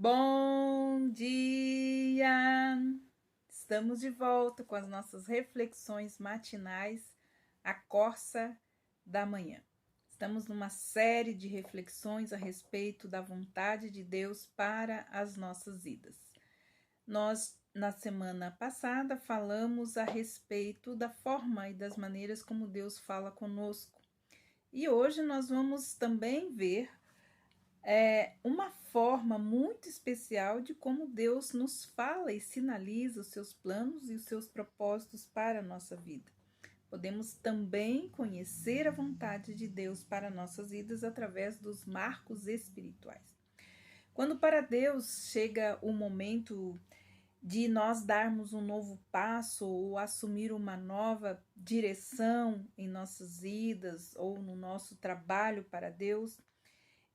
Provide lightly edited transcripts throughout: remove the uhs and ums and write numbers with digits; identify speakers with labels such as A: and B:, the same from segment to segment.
A: Bom dia! Estamos de volta com as nossas reflexões matinais, a Corsa da Manhã. Estamos numa série de reflexões a respeito da vontade de Deus para as nossas vidas. Nós, na semana passada, falamos a respeito da forma e das maneiras como Deus fala conosco. E hoje nós vamos também ver uma forma muito especial de como Deus nos fala e sinaliza os seus planos e os seus propósitos para a nossa vida. Podemos também conhecer a vontade de Deus para nossas vidas através dos marcos espirituais. Quando para Deus chega o momento de nós darmos um novo passo ou assumir uma nova direção em nossas vidas ou no nosso trabalho para Deus,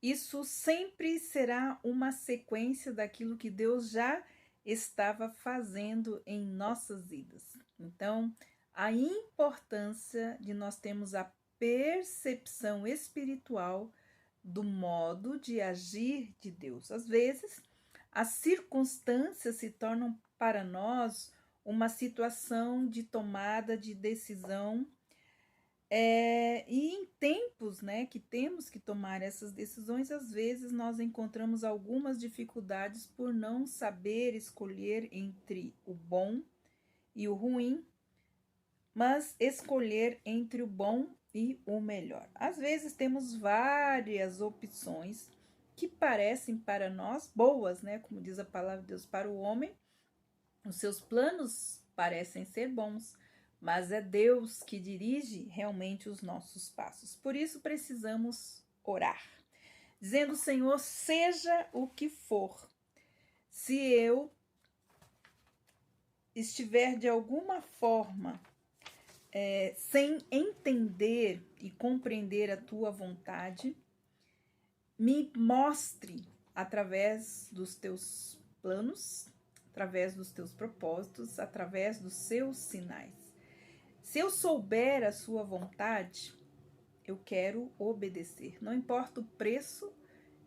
A: isso sempre será uma sequência daquilo que Deus já estava fazendo em nossas vidas. Então, a importância de nós termos a percepção espiritual do modo de agir de Deus. Às vezes, as circunstâncias se tornam para nós uma situação de tomada de decisão. E em tempos, que temos que tomar essas decisões, às vezes nós encontramos algumas dificuldades por não saber escolher entre o bom e o ruim, mas escolher entre o bom e o melhor. Às vezes temos várias opções que parecem para nós boas, como diz a palavra de Deus para o homem, os seus planos parecem ser bons, mas é Deus que dirige realmente os nossos passos. Por isso precisamos orar, dizendo: Senhor, seja o que for, se eu estiver de alguma forma sem entender e compreender a tua vontade, me mostre através dos teus planos, através dos teus propósitos, através dos seus sinais. Se eu souber a sua vontade, eu quero obedecer. Não importa o preço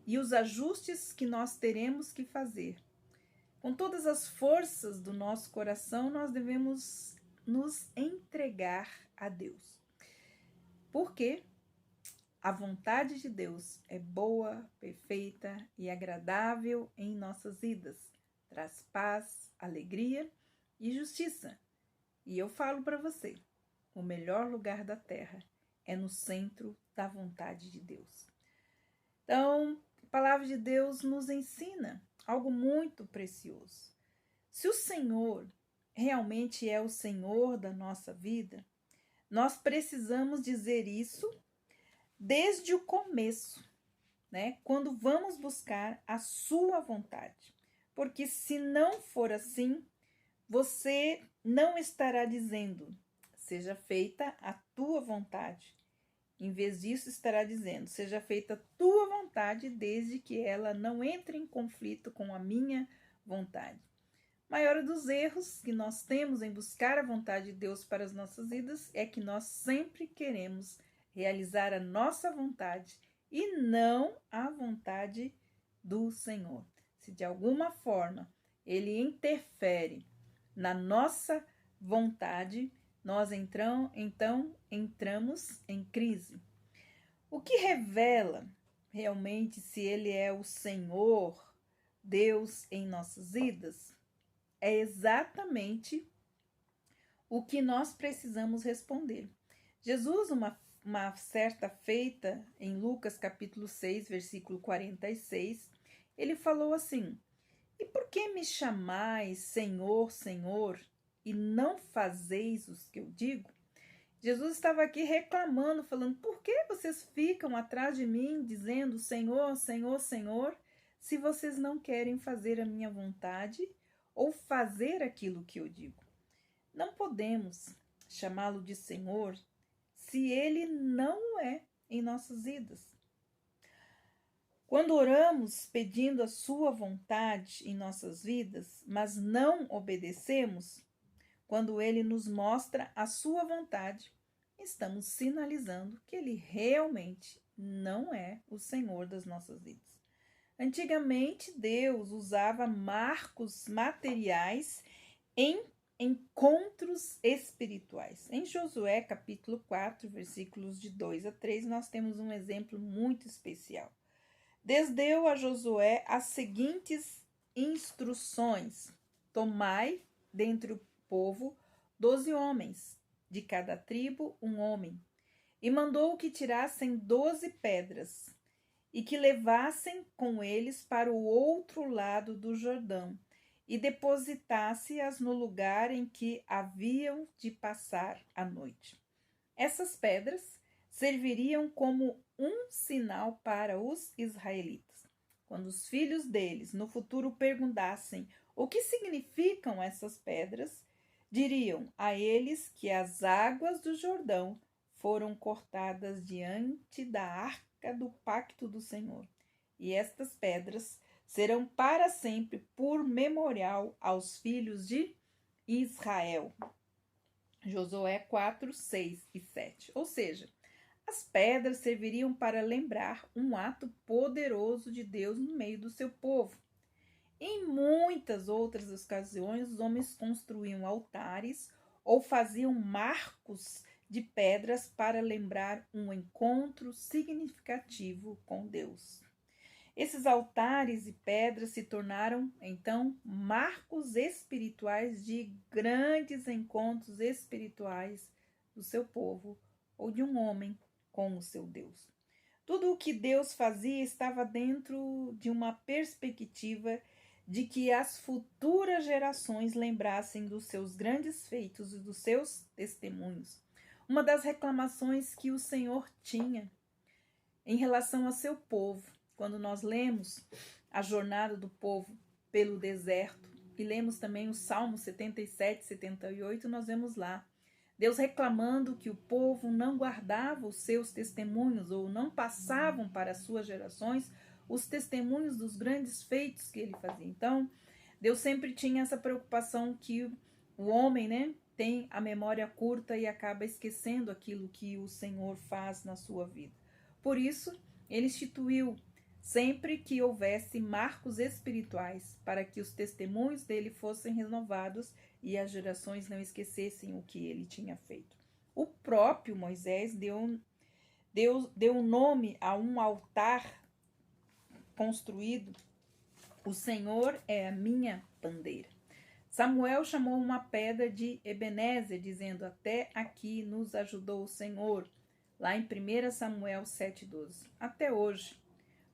A: e os ajustes que nós teremos que fazer. Com todas as forças do nosso coração, nós devemos nos entregar a Deus. Porque a vontade de Deus é boa, perfeita e agradável em nossas vidas. Traz paz, alegria e justiça. E eu falo para você, o melhor lugar da terra é no centro da vontade de Deus. Então, a palavra de Deus nos ensina algo muito precioso. Se o Senhor realmente é o Senhor da nossa vida, nós precisamos dizer isso desde o começo, quando vamos buscar a sua vontade. Porque se não for assim, você não estará dizendo: seja feita a tua vontade. Em vez disso, estará dizendo: seja feita a tua vontade, desde que ela não entre em conflito com a minha vontade. O maior dos erros que nós temos em buscar a vontade de Deus para as nossas vidas é que nós sempre queremos realizar a nossa vontade e não a vontade do Senhor. Se de alguma forma ele interfere na nossa vontade, nós então entramos em crise. O que revela realmente se ele é o Senhor, Deus em nossas vidas, é exatamente o que nós precisamos responder. Jesus, uma certa feita, em Lucas capítulo 6, versículo 46, ele falou assim: e por que me chamais Senhor, Senhor, e não fazeis os que eu digo? Jesus estava aqui reclamando, falando: por que vocês ficam atrás de mim, dizendo Senhor, Senhor, Senhor, se vocês não querem fazer a minha vontade ou fazer aquilo que eu digo? Não podemos chamá-lo de Senhor se ele não é em nossas vidas. Quando oramos pedindo a sua vontade em nossas vidas, mas não obedecemos, quando ele nos mostra a sua vontade, estamos sinalizando que ele realmente não é o Senhor das nossas vidas. Antigamente, Deus usava marcos materiais em encontros espirituais. Em Josué, capítulo 4, versículos de 2 a 3, nós temos um exemplo muito especial. Deus deu a Josué as seguintes instruções: tomai dentre o povo 12 homens, de cada tribo um homem, e mandou que tirassem 12 pedras e que levassem com eles para o outro lado do Jordão e depositasse-as no lugar em que haviam de passar a noite. Essas pedras serviriam como um sinal para os israelitas. Quando os filhos deles no futuro perguntassem o que significam essas pedras, diriam a eles que as águas do Jordão foram cortadas diante da arca do pacto do Senhor. E estas pedras serão para sempre por memorial aos filhos de Israel. Josué 4, 6 e 7. Ou seja, as pedras serviriam para lembrar um ato poderoso de Deus no meio do seu povo. Em muitas outras ocasiões, os homens construíam altares ou faziam marcos de pedras para lembrar um encontro significativo com Deus. Esses altares e pedras se tornaram, então, marcos espirituais de grandes encontros espirituais do seu povo ou de um homem com o seu Deus. Tudo o que Deus fazia estava dentro de uma perspectiva de que as futuras gerações lembrassem dos seus grandes feitos e dos seus testemunhos. Uma das reclamações que o Senhor tinha em relação ao seu povo, quando nós lemos a jornada do povo pelo deserto e lemos também o Salmo 77, 78, nós vemos lá Deus reclamando que o povo não guardava os seus testemunhos ou não passavam para as suas gerações os testemunhos dos grandes feitos que ele fazia. Então, Deus sempre tinha essa preocupação que o homem, tem a memória curta e acaba esquecendo aquilo que o Senhor faz na sua vida. Por isso, ele instituiu sempre que houvesse marcos espirituais para que os testemunhos dele fossem renovados e as gerações não esquecessem o que ele tinha feito. O próprio Moisés deu nome a um altar construído. O Senhor é a minha bandeira. Samuel chamou uma pedra de Ebenezer, dizendo: até aqui nos ajudou o Senhor. Lá em 1 Samuel 7,12. Até hoje,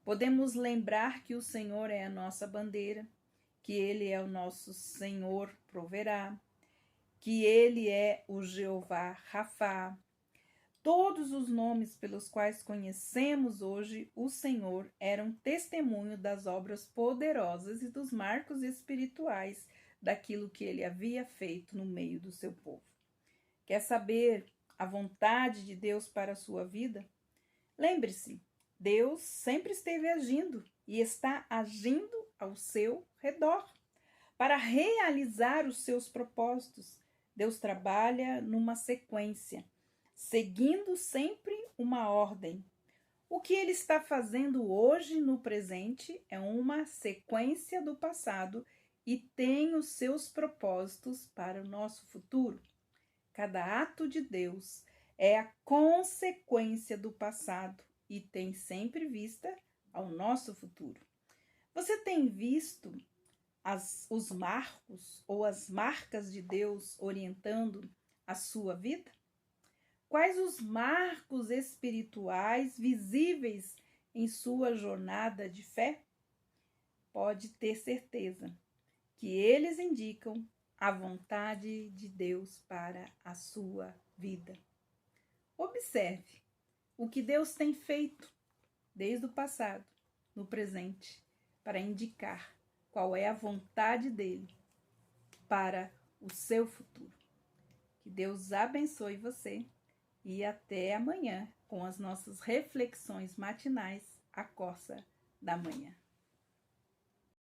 A: podemos lembrar que o Senhor é a nossa bandeira, que Ele é o nosso Senhor proverá, que Ele é o Jeová Rafá. Todos os nomes pelos quais conhecemos hoje o Senhor eram testemunho das obras poderosas e dos marcos espirituais daquilo que Ele havia feito no meio do seu povo. Quer saber a vontade de Deus para a sua vida? Lembre-se, Deus sempre esteve agindo e está agindo ao seu redor para realizar os seus propósitos. Deus trabalha numa sequência, seguindo sempre uma ordem. O que ele está fazendo hoje no presente é uma sequência do passado e tem os seus propósitos para o nosso futuro. Cada ato de Deus é a consequência do passado e tem sempre vista ao nosso futuro. Você tem visto os marcos ou as marcas de Deus orientando a sua vida? Quais os marcos espirituais visíveis em sua jornada de fé? Pode ter certeza que eles indicam a vontade de Deus para a sua vida. Observe o que Deus tem feito desde o passado, no presente, para indicar qual é a vontade dele para o seu futuro. Que Deus abençoe você e até amanhã com as nossas reflexões matinais, a Corsa da Manhã.